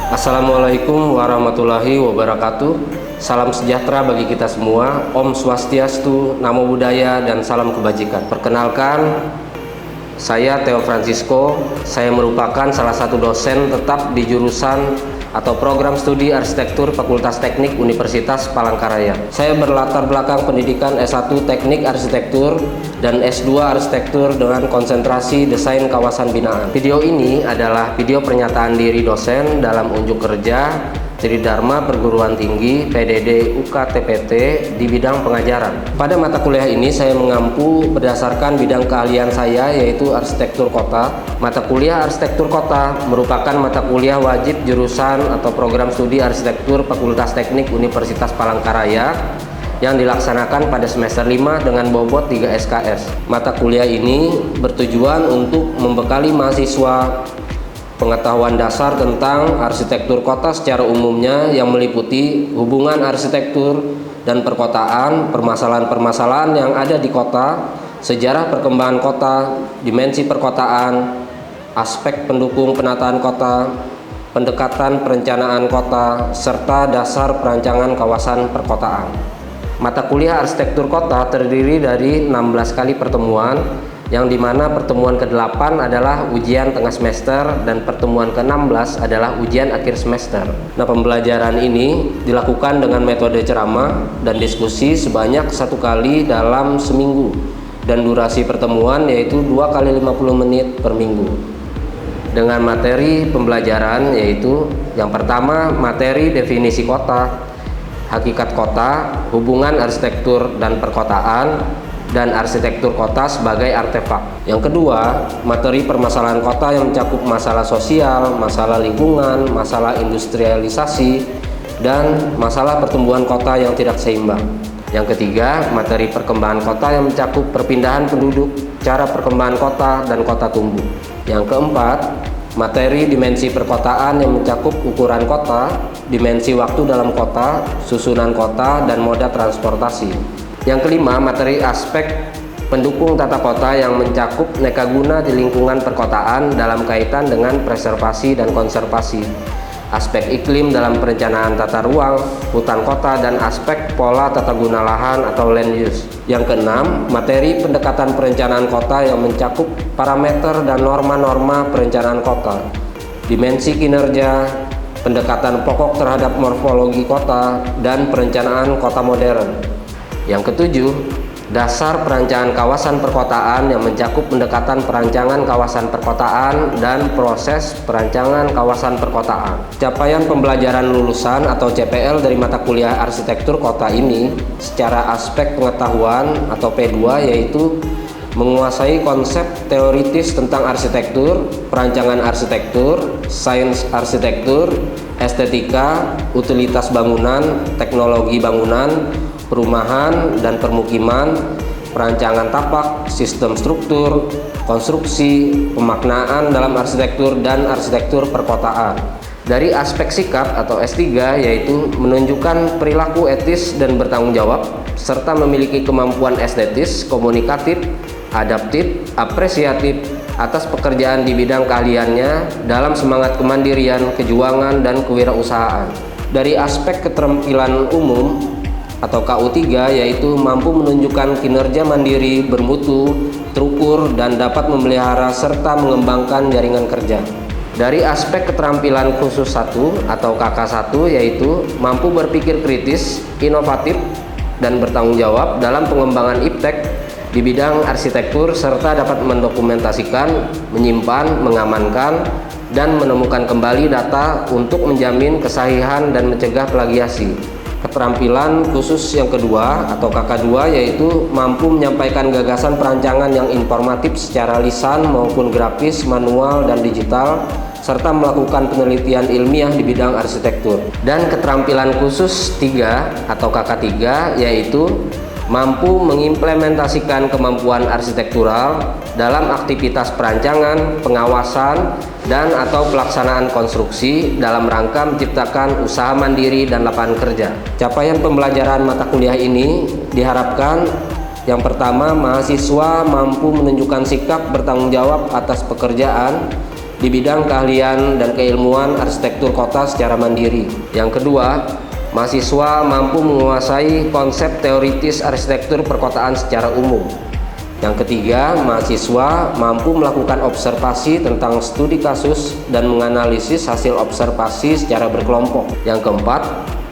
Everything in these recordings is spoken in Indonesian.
Assalamualaikum warahmatullahi wabarakatuh. Salam sejahtera bagi kita semua. Om Swastiastu, Namo Buddhaya, dan salam kebajikan. Perkenalkan, saya Theo Francisco. Saya merupakan salah satu dosen tetap di jurusan atau program studi arsitektur Fakultas Teknik Universitas Palangkaraya. Saya berlatar belakang pendidikan S1 Teknik Arsitektur dan S2 Arsitektur dengan konsentrasi desain kawasan binaan. Video ini adalah video pernyataan diri dosen dalam unjuk kerja Tridharma Perguruan Tinggi PDD UKTPT di bidang pengajaran. Pada mata kuliah ini saya mengampu berdasarkan bidang keahlian saya, yaitu arsitektur kota. Mata kuliah arsitektur kota merupakan mata kuliah wajib jurusan atau program studi arsitektur Fakultas Teknik Universitas Palangkaraya yang dilaksanakan pada semester 5 dengan bobot 3 SKS. Mata kuliah ini bertujuan untuk membekali mahasiswa pengetahuan dasar tentang arsitektur kota secara umumnya yang meliputi hubungan arsitektur dan perkotaan, permasalahan-permasalahan yang ada di kota, sejarah perkembangan kota, dimensi perkotaan, aspek pendukung penataan kota, pendekatan perencanaan kota, serta dasar perancangan kawasan perkotaan. Mata kuliah arsitektur kota terdiri dari 16 kali pertemuan, yang dimana pertemuan ke-8 adalah ujian tengah semester dan pertemuan ke-16 adalah ujian akhir semester. Nah, pembelajaran ini dilakukan dengan metode ceramah dan diskusi sebanyak 1 kali dalam seminggu, dan durasi pertemuan yaitu 2 kali 50 menit per minggu. Dengan materi pembelajaran yaitu yang pertama materi definisi kota, hakikat kota, hubungan arsitektur dan perkotaan, dan arsitektur kota sebagai artefak. Yang kedua, materi permasalahan kota yang mencakup masalah sosial, masalah lingkungan, masalah industrialisasi, dan masalah pertumbuhan kota yang tidak seimbang. Yang ketiga, materi perkembangan kota yang mencakup perpindahan penduduk, cara perkembangan kota, dan kota tumbuh. Yang keempat, materi dimensi perkotaan yang mencakup ukuran kota, dimensi waktu dalam kota, susunan kota, dan moda transportasi. Yang kelima, materi aspek pendukung tata kota yang mencakup nekaguna di lingkungan perkotaan dalam kaitan dengan preservasi dan konservasi, aspek iklim dalam perencanaan tata ruang, hutan kota, dan aspek pola tata guna lahan atau land use. Yang keenam, materi pendekatan perencanaan kota yang mencakup parameter dan norma-norma perencanaan kota, dimensi kinerja, pendekatan pokok terhadap morfologi kota, dan perencanaan kota modern. Yang ketujuh, dasar perancangan kawasan perkotaan yang mencakup pendekatan perancangan kawasan perkotaan dan proses perancangan kawasan perkotaan. Capaian pembelajaran lulusan atau CPL dari mata kuliah arsitektur kota ini secara aspek pengetahuan atau P2 yaitu menguasai konsep teoritis tentang arsitektur, perancangan arsitektur, sains arsitektur, estetika, utilitas bangunan, teknologi bangunan, perumahan dan permukiman, perancangan tapak, sistem struktur, konstruksi, pemaknaan dalam arsitektur, dan arsitektur perkotaan. Dari aspek sikap atau S3 yaitu menunjukkan perilaku etis dan bertanggung jawab, serta memiliki kemampuan estetis, komunikatif, adaptif, apresiatif atas pekerjaan di bidang keahliannya dalam semangat kemandirian, kejuangan, dan kewirausahaan. Dari aspek keterampilan umum atau KU3 yaitu mampu menunjukkan kinerja mandiri, bermutu, terukur, dan dapat memelihara serta mengembangkan jaringan kerja. Dari aspek keterampilan khusus 1 atau KK1 yaitu mampu berpikir kritis, inovatif, dan bertanggung jawab dalam pengembangan iptek di bidang arsitektur serta dapat mendokumentasikan, menyimpan, mengamankan, dan menemukan kembali data untuk menjamin kesahihan dan mencegah plagiasi. Keterampilan khusus yang kedua atau KK2 yaitu mampu menyampaikan gagasan perancangan yang informatif secara lisan maupun grafis, manual, dan digital, serta melakukan penelitian ilmiah di bidang arsitektur. Dan keterampilan khusus 3 atau KK3 yaitu mampu mengimplementasikan kemampuan arsitektural dalam aktivitas perancangan, pengawasan, dan atau pelaksanaan konstruksi dalam rangka menciptakan usaha mandiri dan lapangan kerja. Capaian pembelajaran mata kuliah ini diharapkan yang pertama, mahasiswa mampu menunjukkan sikap bertanggung jawab atas pekerjaan di bidang keahlian dan keilmuan arsitektur kota secara mandiri. Yang kedua, mahasiswa mampu menguasai konsep teoritis arsitektur perkotaan secara umum. Yang ketiga, mahasiswa mampu melakukan observasi tentang studi kasus dan menganalisis hasil observasi secara berkelompok. Yang keempat,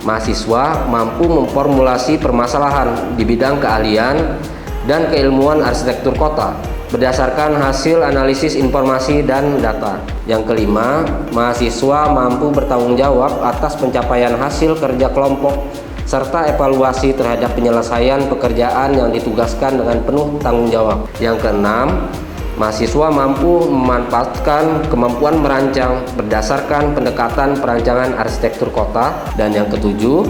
mahasiswa mampu memformulasi permasalahan di bidang keahlian dan keilmuan arsitektur kota berdasarkan hasil analisis informasi dan data. Yang kelima, mahasiswa mampu bertanggung jawab atas pencapaian hasil kerja kelompok serta evaluasi terhadap penyelesaian pekerjaan yang ditugaskan dengan penuh tanggung jawab. Yang keenam, mahasiswa mampu memanfaatkan kemampuan merancang berdasarkan pendekatan perancangan arsitektur kota. Dan yang ketujuh,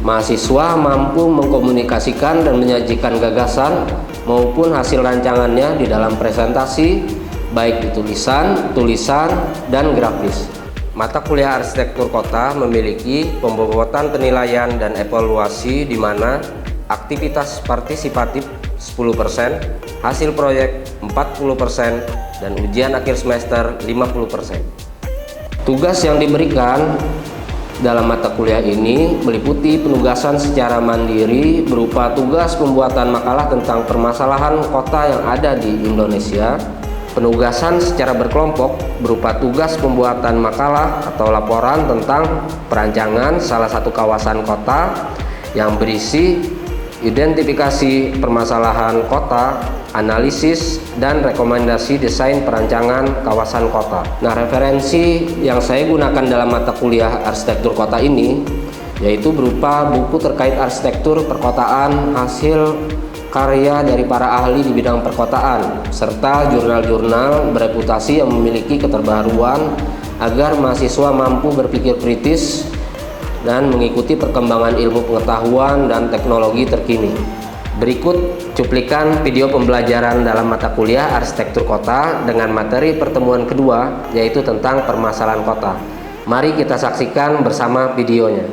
mahasiswa mampu mengkomunikasikan dan menyajikan gagasan maupun hasil rancangannya di dalam presentasi, baik di tulisan, dan grafis. Mata kuliah arsitektur kota memiliki pembobotan penilaian dan evaluasi di mana aktivitas partisipatif 10%, hasil proyek 40%, dan ujian akhir semester 50%. Tugas yang diberikan dalam mata kuliah ini meliputi penugasan secara mandiri berupa tugas pembuatan makalah tentang permasalahan kota yang ada di Indonesia, penugasan secara berkelompok berupa tugas pembuatan makalah atau laporan tentang perancangan salah satu kawasan kota yang berisi identifikasi permasalahan kota, analisis, dan rekomendasi desain perancangan kawasan kota. Nah, referensi yang saya gunakan dalam mata kuliah arsitektur kota ini yaitu berupa buku terkait arsitektur perkotaan hasil karya dari para ahli di bidang perkotaan, serta jurnal-jurnal bereputasi yang memiliki keterbaruan agar mahasiswa mampu berpikir kritis dan mengikuti perkembangan ilmu pengetahuan dan teknologi terkini. Berikut cuplikan video pembelajaran dalam mata kuliah arsitektur kota dengan materi pertemuan kedua, yaitu tentang permasalahan kota. Mari kita saksikan bersama videonya.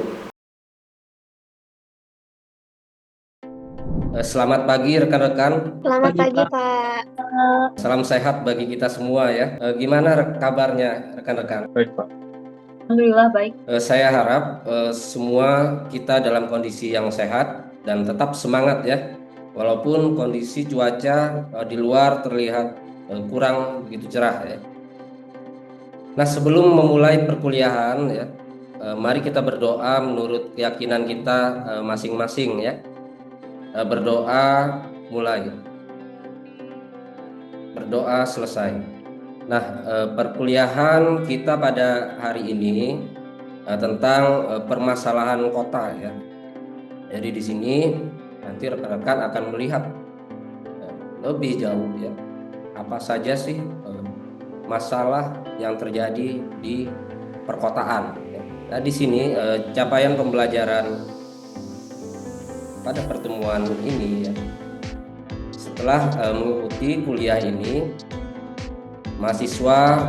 Selamat pagi rekan-rekan. Selamat pagi, Pak. Salam sehat bagi kita semua ya. Gimana kabarnya rekan-rekan? Baik, Pak. Alhamdulillah baik. Saya harap semua kita dalam kondisi yang sehat dan tetap semangat ya. Walaupun kondisi cuaca di luar terlihat kurang begitu cerah ya. Nah, sebelum memulai perkuliahan ya, mari kita berdoa menurut keyakinan kita masing-masing ya. Berdoa mulai, berdoa selesai. Nah, perkuliahan kita pada hari ini tentang permasalahan kota ya. Jadi di sini nanti rekan-rekan akan melihat lebih jauh ya, apa saja sih masalah yang terjadi di perkotaan ya. Nah, di sini capaian pembelajaran pada pertemuan ini ya, setelah mengikuti kuliah ini, mahasiswa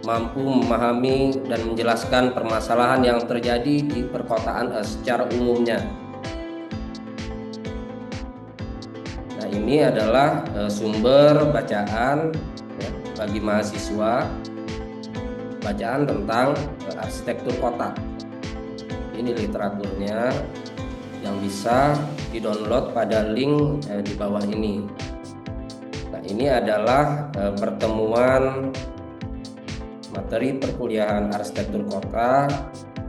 mampu memahami dan menjelaskan permasalahan yang terjadi di perkotaan secara umumnya. Nah, ini adalah sumber bacaan ya, bagi mahasiswa, bacaan tentang arsitektur kota. Ini literaturnya yang bisa di-download pada link di bawah ini. Nah, ini adalah pertemuan materi perkuliahan arsitektur kota,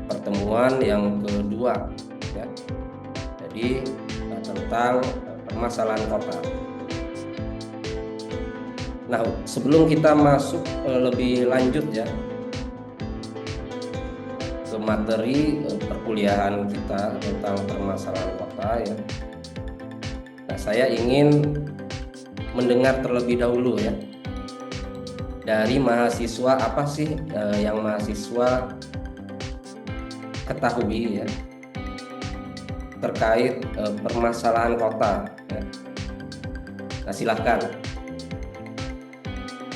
pertemuan yang kedua ya. Jadi tentang permasalahan kota. Nah, sebelum kita masuk lebih lanjut ya ke materi perkuliahan kita tentang permasalahan kota ya. Nah, saya ingin mendengar terlebih dahulu ya dari mahasiswa, apa sih yang mahasiswa ketahui ya terkait permasalahan kota ya. Nah, silahkan,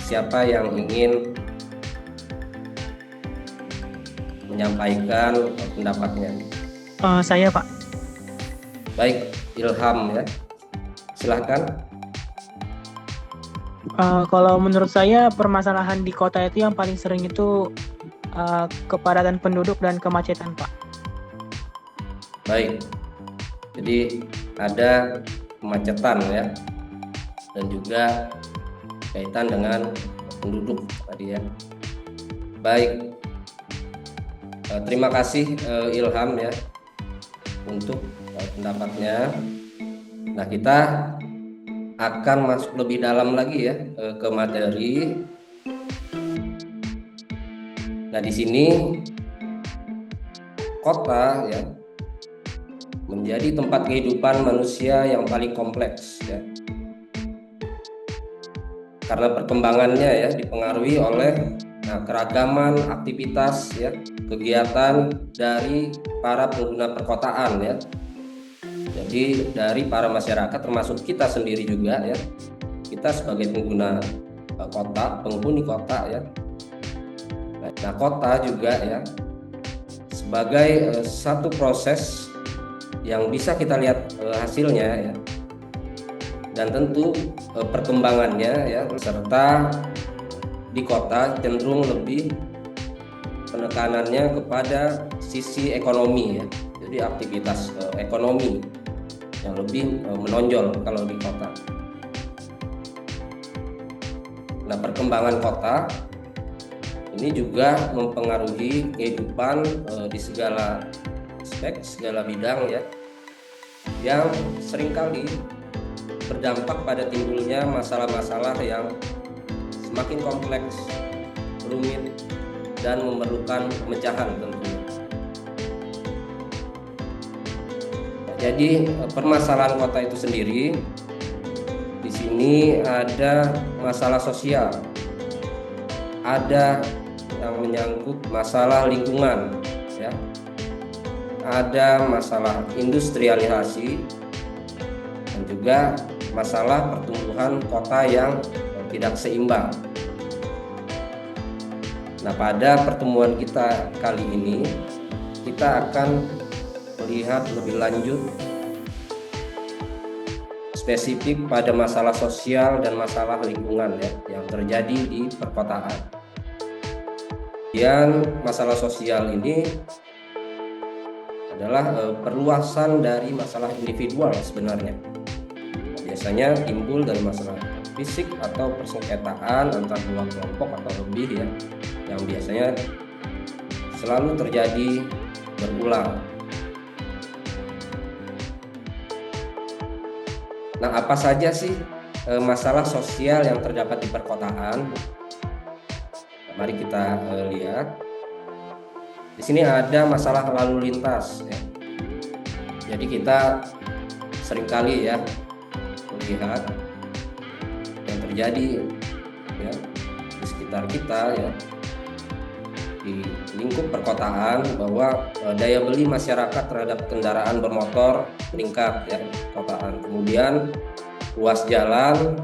siapa yang ingin menyampaikan pendapatnya? Saya, Pak. Baik, Ilham ya, silahkan. Kalau menurut saya permasalahan di kota itu yang paling sering itu kepadatan penduduk dan kemacetan, Pak. Baik, jadi ada kemacetan ya, dan juga kaitan dengan penduduk tadi ya. Baik, terima kasih Ilham ya untuk pendapatnya. Nah, kita akan masuk lebih dalam lagi ya ke materi. Nah, di sini kota ya menjadi tempat kehidupan manusia yang paling kompleks ya. Karena perkembangannya ya dipengaruhi oleh keragaman aktivitas ya, kegiatan dari para pengguna perkotaan ya. Jadi dari para masyarakat termasuk kita sendiri juga ya. Kita sebagai pengguna kota, penghuni kota ya. Nah, kota juga ya sebagai satu proses yang bisa kita lihat hasilnya ya. Dan tentu perkembangannya ya, serta di kota cenderung lebih penekanannya kepada sisi ekonomi ya. Jadi aktivitas ekonomi yang lebih menonjol kalau di kota. Nah, perkembangan kota ini juga mempengaruhi kehidupan di segala aspek, segala bidang ya, yang seringkali berdampak pada timbulnya masalah-masalah yang semakin kompleks, rumit, dan memerlukan pemecahan tentunya. Jadi permasalahan kota itu sendiri, di sini ada masalah sosial, ada yang menyangkut masalah lingkungan, ya, ada masalah industrialisasi, dan juga masalah pertumbuhan kota yang tidak seimbang. Nah, pada pertemuan kita kali ini kita akan melihat lebih lanjut spesifik pada masalah sosial dan masalah lingkungan ya, yang terjadi di perkotaan. Yang masalah sosial ini adalah perluasan dari masalah individual sebenarnya. Biasanya timbul dari masalah fisik atau persengketaan antar dua kelompok atau lebih ya, yang biasanya selalu terjadi berulang. Nah, apa saja sih masalah sosial yang terdapat di perkotaan? Mari kita lihat. Di sini ada masalah lalu lintas ya. Jadi kita seringkali ya melihat yang terjadi ya di sekitar kita ya, di lingkup perkotaan, bahwa daya beli masyarakat terhadap kendaraan bermotor meningkat ya di perkotaan. Kemudian ruas jalan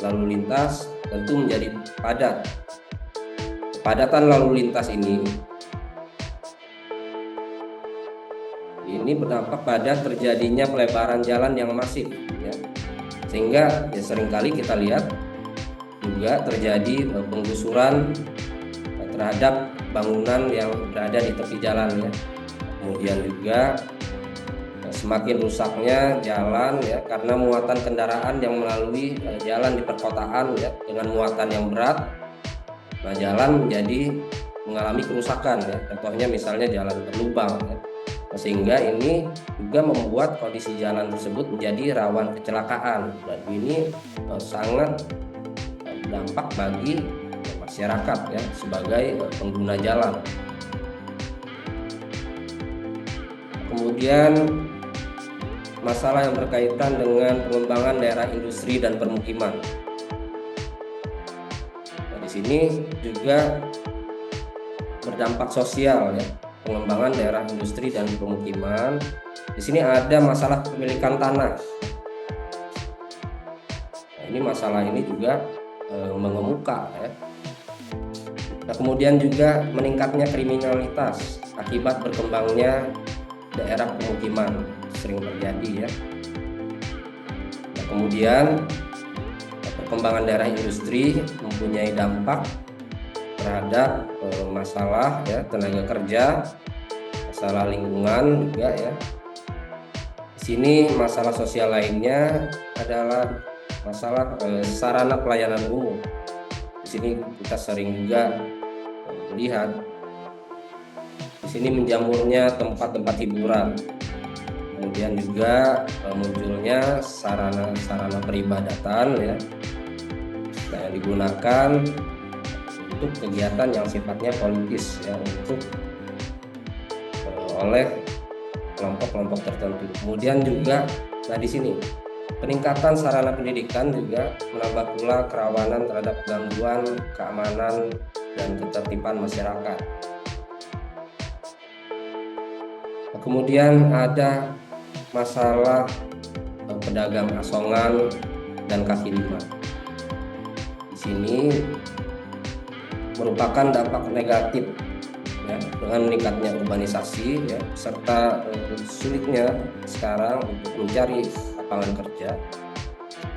lalu lintas tentu menjadi padat. Kepadatan lalu lintas ini berdampak pada terjadinya pelebaran jalan yang masif ya. Sehingga ya seringkali kita lihat juga terjadi penggusuran terhadap bangunan yang berada di tepi jalan ya. Kemudian juga semakin rusaknya jalan ya, karena muatan kendaraan yang melalui jalan di perkotaan ya dengan muatan yang berat. Nah, jalan menjadi mengalami kerusakan ya. Contohnya misalnya jalan berlubang ya. Sehingga ini juga membuat kondisi jalan tersebut menjadi rawan kecelakaan, dan ini sangat berdampak bagi masyarakat ya sebagai pengguna jalan. Kemudian masalah yang berkaitan dengan pengembangan daerah industri dan permukiman. Nah, di sini juga berdampak sosial ya, pengembangan daerah industri dan pemukiman. Di sini ada masalah kepemilikan tanah. Nah, ini masalah ini juga mengemuka ya. Nah, kemudian juga meningkatnya kriminalitas akibat berkembangnya daerah pemukiman, sering terjadi ya. Nah, kemudian perkembangan daerah industri mempunyai dampak terhadap masalah ya tenaga kerja, masalah lingkungan juga ya. Di sini masalah sosial lainnya adalah masalah sarana pelayanan umum. Di sini kita sering juga melihat di sini menjamurnya tempat-tempat hiburan, kemudian juga munculnya sarana peribadatan ya, yang digunakan untuk kegiatan yang sifatnya politis ya, untuk oleh kelompok-kelompok tertentu. Kemudian juga di sini peningkatan sarana pendidikan juga menambah pula kerawanan terhadap gangguan keamanan dan ketertiban masyarakat. Kemudian ada masalah pedagang asongan dan kaki lima. Di sini merupakan dampak negatif ya, dengan meningkatnya urbanisasi ya, serta sulitnya sekarang untuk mencari lapangan kerja,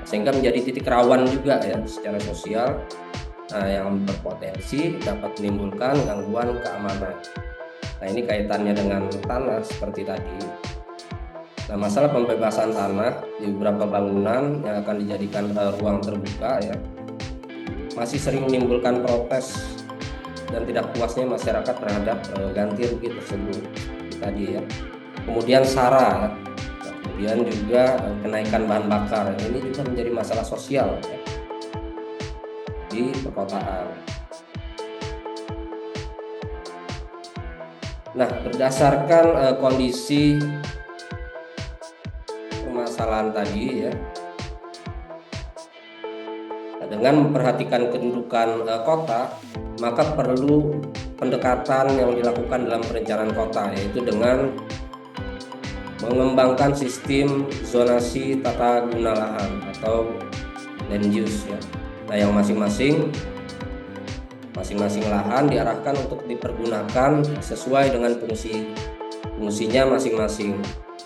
sehingga menjadi titik rawan juga ya secara sosial yang berpotensi dapat menimbulkan gangguan keamanan. Nah, ini kaitannya dengan tanah seperti tadi. Nah, masalah pembebasan tanah di beberapa bangunan yang akan dijadikan ruang terbuka ya, masih sering menimbulkan protes dan tidak puasnya masyarakat terhadap ganti rugi tersebut tadi ya. Kemudian SARA, ya. Kemudian juga kenaikan bahan bakar, ini juga menjadi masalah sosial ya, di perkotaan. Nah, berdasarkan kondisi permasalahan tadi ya, dengan memperhatikan kedudukan kota, maka perlu pendekatan yang dilakukan dalam perencanaan kota, yaitu dengan mengembangkan sistem zonasi tata guna lahan atau land use ya. Nah, yang masing-masing lahan diarahkan untuk dipergunakan sesuai dengan fungsinya masing-masing.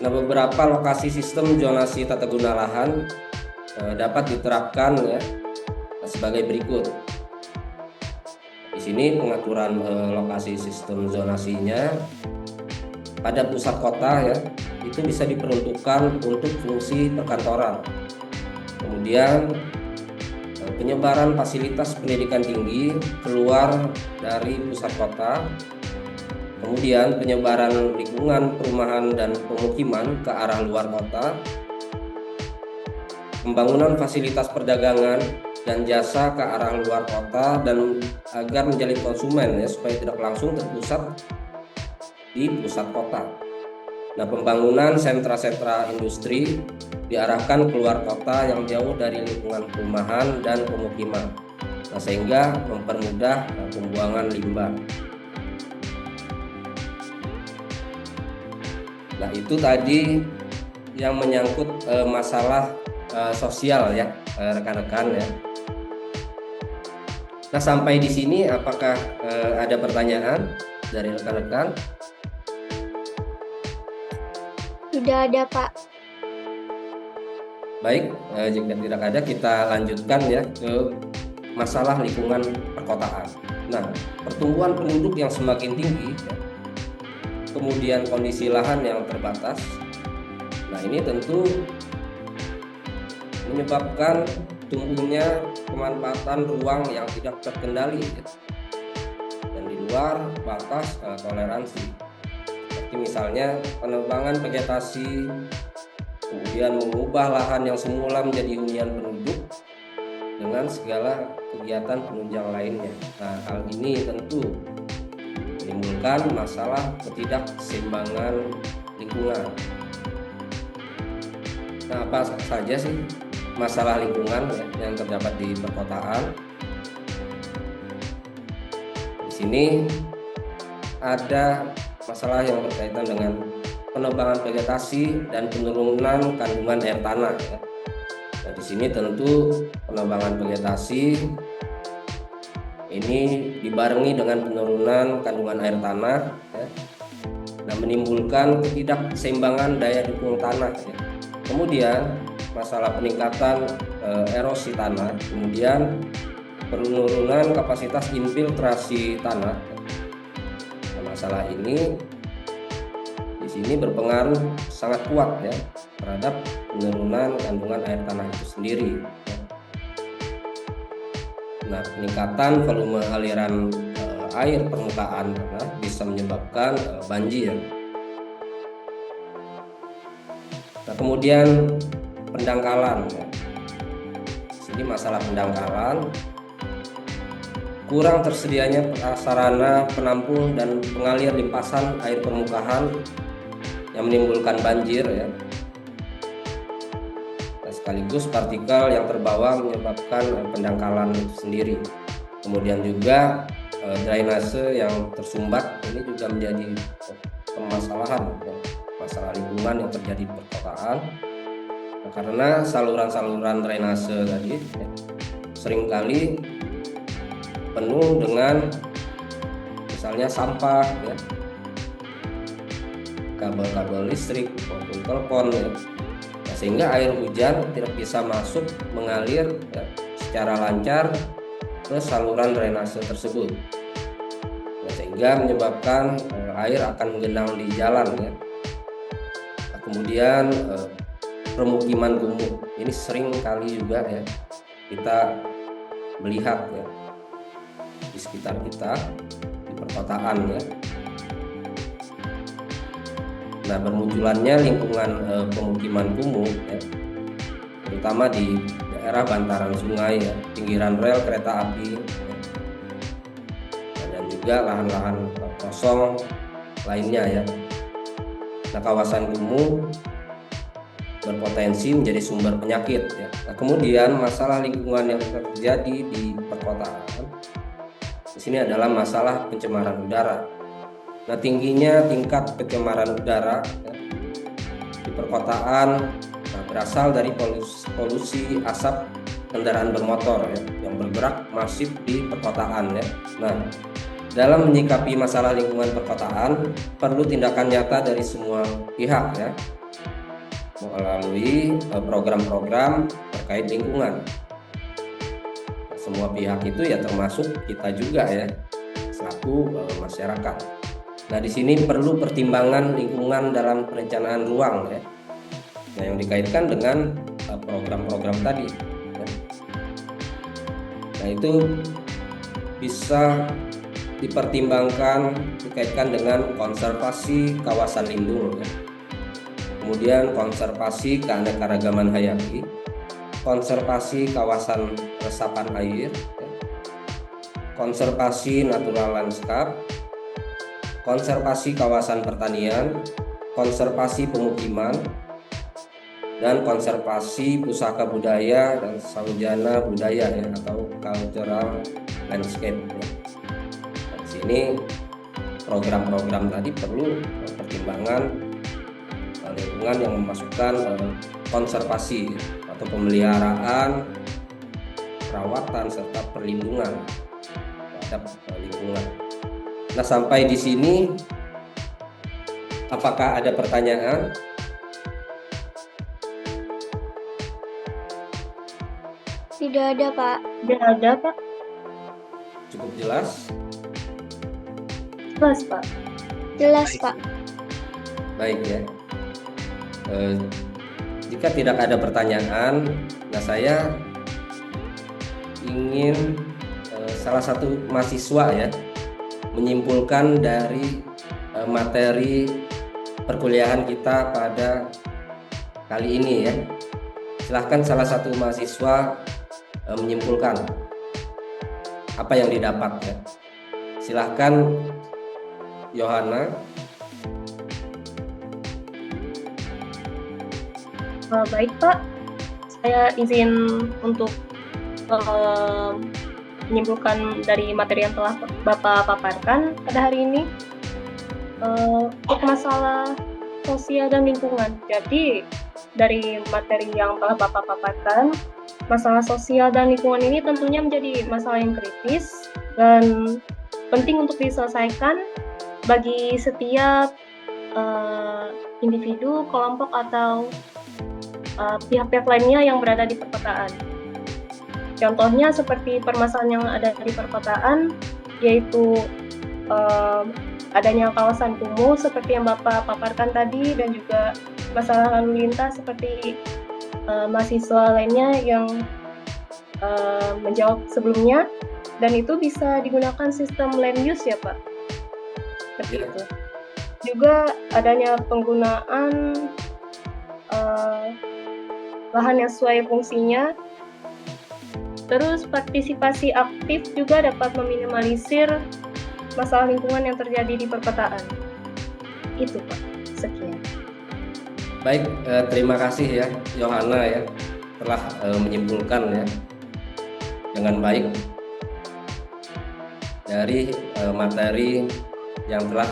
Nah, beberapa lokasi sistem zonasi tata guna lahan dapat diterapkan ya sebagai berikut. Di sini pengaturan lokasi sistem zonasinya pada pusat kota ya, itu bisa diperuntukkan untuk fungsi perkantoran. Kemudian penyebaran fasilitas pendidikan tinggi keluar dari pusat kota, kemudian penyebaran lingkungan perumahan dan pemukiman ke arah luar kota, pembangunan fasilitas perdagangan dan jasa ke arah luar kota, dan agar menjalin konsumen ya, supaya tidak langsung terpusat di pusat kota. Nah, pembangunan sentra-sentra industri diarahkan keluar kota yang jauh dari lingkungan perumahan dan pemukiman, nah, sehingga mempermudah pembuangan limbah. Nah, itu tadi yang menyangkut masalah sosial ya rekan-rekan ya. Nah, sampai di sini apakah ada pertanyaan dari rekan-rekan? Sudah ada, Pak. Baik, jika tidak ada, kita lanjutkan ya ke masalah lingkungan perkotaan. Nah, pertumbuhan penduduk yang semakin tinggi ya, kemudian kondisi lahan yang terbatas, nah ini tentu menyebabkan tumbuhnya pemanfaatan ruang yang tidak terkendali ya, dan di luar batas toleransi, seperti misalnya penebangan vegetasi, kemudian mengubah lahan yang semula menjadi hunian penduduk dengan segala kegiatan penunjang lainnya. Nah, hal ini tentu menimbulkan masalah ketidakseimbangan lingkungan. Nah, apa saja sih masalah lingkungan ya, yang terdapat di perkotaan? Di sini ada masalah yang berkaitan dengan penebangan vegetasi dan penurunan kandungan air tanah ya. Nah, di sini tentu penebangan vegetasi ini dibarengi dengan penurunan kandungan air tanah ya, dan menimbulkan ketidakseimbangan daya dukung tanah ya. Kemudian masalah peningkatan erosi tanah, kemudian penurunan kapasitas infiltrasi tanah. Nah, masalah ini di sini berpengaruh sangat kuat ya terhadap penurunan kandungan air tanah itu sendiri. Nah, peningkatan volume aliran air permukaan tanah bisa menyebabkan banjir. Nah, kemudian pendangkalan. Ya. Sini masalah pendangkalan, kurang tersedianya sarana penampung dan pengalir limpasan air permukaan yang menimbulkan banjir ya. Nah, sekaligus partikel yang terbawa menyebabkan pendangkalan itu sendiri. Kemudian juga drainase yang tersumbat ini juga menjadi permasalahan ya. Masalah lingkungan yang terjadi di perkotaan. Nah, karena saluran-saluran drainase tadi ya, seringkali penuh dengan misalnya sampah ya, kabel-kabel listrik maupun telepon ya. Nah, sehingga air hujan tidak bisa masuk mengalir ya, secara lancar ke saluran drainase tersebut. Nah, sehingga menyebabkan air akan menggenang di jalan ya. Kemudian permukiman kumuh ini sering kali juga ya kita melihat ya di sekitar kita di perkotaan ya. Nah, bermunculannya lingkungan pemukiman kumuh ya, terutama di daerah bantaran sungai ya, pinggiran rel kereta api ya, dan juga lahan-lahan kosong lainnya ya. Nah, kawasan kumuh berpotensi menjadi sumber penyakit ya. Nah, kemudian masalah lingkungan yang terjadi di perkotaan di sini adalah masalah pencemaran udara. Nah, tingginya tingkat pencemaran udara ya, di perkotaan berasal dari polusi asap kendaraan bermotor ya, yang bergerak masif di perkotaan ya. Nah, dalam menyikapi masalah lingkungan perkotaan perlu tindakan nyata dari semua pihak ya, melalui program-program terkait lingkungan. Nah, semua pihak itu ya termasuk kita juga ya selaku masyarakat. Nah, di sini perlu pertimbangan lingkungan dalam perencanaan ruang ya. Nah, yang dikaitkan dengan program-program tadi ya. Nah, itu bisa dipertimbangkan dikaitkan dengan konservasi kawasan lindung ya. Kemudian konservasi keanekaragaman hayati, konservasi kawasan resapan air ya, konservasi natural landscape, konservasi kawasan pertanian, konservasi pemukiman, dan konservasi pusaka budaya dan sarjana budaya ya, atau cultural landscape ya. Nah, di sini program-program tadi perlu pertimbangan lingkungan yang memasukkan konservasi atau pemeliharaan, perawatan serta perlindungan terhadap lingkungan. Nah, sampai di sini apakah ada pertanyaan? Tidak ada, Pak. Tidak ada, Pak. Cukup jelas? Jelas, Pak. Jelas, Pak. Baik ya. Jika tidak ada pertanyaan, nah saya ingin salah satu mahasiswa ya menyimpulkan dari materi perkuliahan kita pada kali ini ya. Silahkan salah satu mahasiswa menyimpulkan apa yang didapat ya. Silahkan Yohana. Baik, Pak. Saya izin untuk menyimpulkan dari materi yang telah Bapak paparkan pada hari ini untuk masalah sosial dan lingkungan. Jadi, dari materi yang telah Bapak paparkan, masalah sosial dan lingkungan ini tentunya menjadi masalah yang kritis dan penting untuk diselesaikan bagi setiap individu, kelompok, atau pihak-pihak lainnya yang berada di perkotaan. Contohnya seperti permasalahan yang ada di perkotaan, yaitu adanya kawasan kumuh seperti yang Bapak paparkan tadi, dan juga masalah lalu lintas seperti mahasiswa lainnya yang menjawab sebelumnya, dan itu bisa digunakan sistem land use ya Pak, seperti itu. Juga adanya penggunaan lahan yang sesuai fungsinya. Terus partisipasi aktif juga dapat meminimalisir masalah lingkungan yang terjadi di perkotaan. Itu Pak, sekian. Baik, terima kasih ya Yohana ya telah menyimpulkan ya dengan baik dari materi yang telah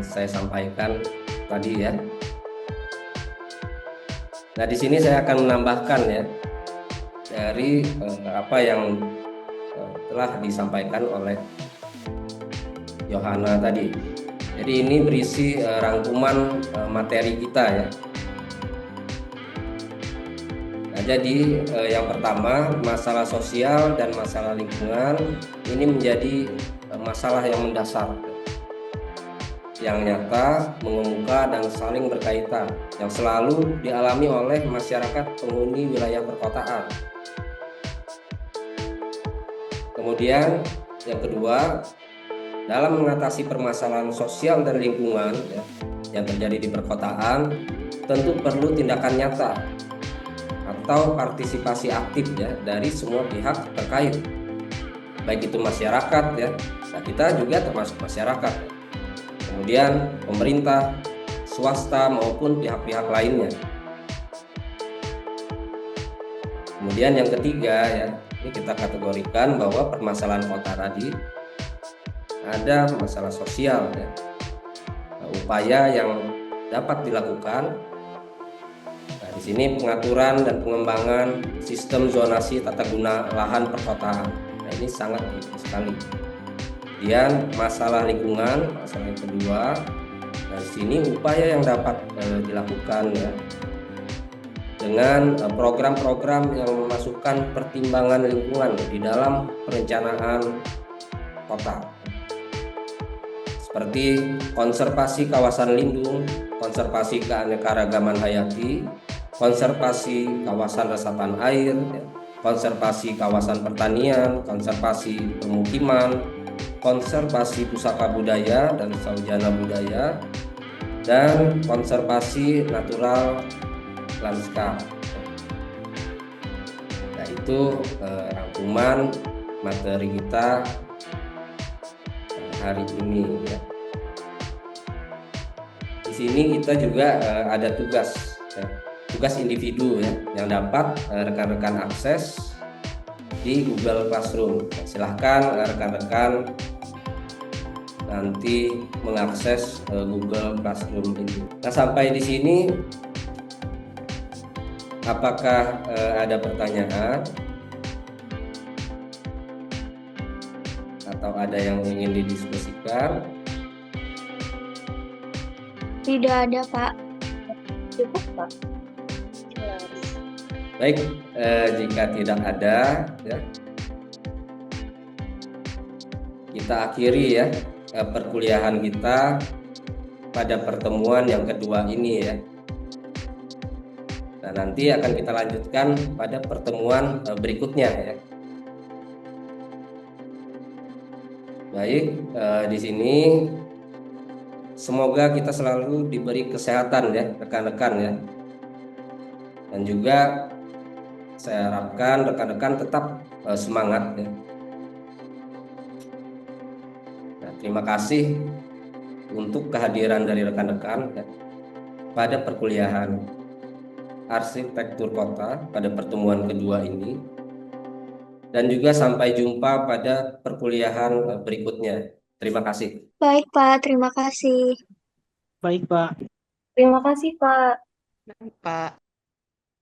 saya sampaikan tadi ya. Nah, di sini saya akan menambahkan ya dari apa yang telah disampaikan oleh Yohana tadi. Jadi ini berisi rangkuman materi kita ya. Nah, jadi yang pertama, masalah sosial dan masalah lingkungan ini menjadi masalah yang mendasar, yang nyata, mengemuka dan saling berkaitan, yang selalu dialami oleh masyarakat penghuni wilayah perkotaan. Kemudian yang kedua, dalam mengatasi permasalahan sosial dan lingkungan ya, yang terjadi di perkotaan, tentu perlu tindakan nyata atau partisipasi aktif ya dari semua pihak terkait, baik itu masyarakat ya, nah kita juga termasuk masyarakat, kemudian pemerintah, swasta maupun pihak-pihak lainnya. Kemudian yang ketiga ya, ini kita kategorikan bahwa permasalahan kota tadi ada masalah sosial ya. Nah, upaya yang dapat dilakukan. Nah, di sini pengaturan dan pengembangan sistem zonasi tata guna lahan perkotaan. Nah, ini sangat penting sekali. Kemudian masalah lingkungan, masalah yang kedua. Nah, di sini upaya yang dapat dilakukan ya dengan program-program yang memasukkan pertimbangan lingkungan di dalam perencanaan kota, seperti konservasi kawasan lindung, konservasi keanekaragaman hayati, konservasi kawasan resapan air, konservasi kawasan pertanian, konservasi permukiman, konservasi pusaka budaya dan saujana budaya, dan konservasi natural lanskap. Nah, itu rangkuman materi kita hari ini ya. Di sini kita juga ada tugas ya, tugas individu ya, yang dapat rekan-rekan akses di Google Classroom. Silahkan rekan-rekan nanti mengakses Google Classroom ini. Nah, sampai di sini apakah ada pertanyaan atau ada yang ingin didiskusikan? Tidak ada, Pak. Cukup Pak. Jelas. Baik, jika tidak ada ya, kita akhiri ya perkuliahan kita pada pertemuan yang kedua ini ya. Nah, nanti akan kita lanjutkan pada pertemuan berikutnya ya. Baik, di sini semoga kita selalu diberi kesehatan ya rekan-rekan ya. Dan juga saya harapkan rekan-rekan tetap semangat ya. Nah, terima kasih untuk kehadiran dari rekan-rekan ya, pada perkuliahan arsitektur kota pada pertemuan kedua ini, dan juga sampai jumpa pada perkuliahan berikutnya. Terima kasih. Baik, Pak. Terima kasih. Baik, Pak. Terima kasih Pak. Pak.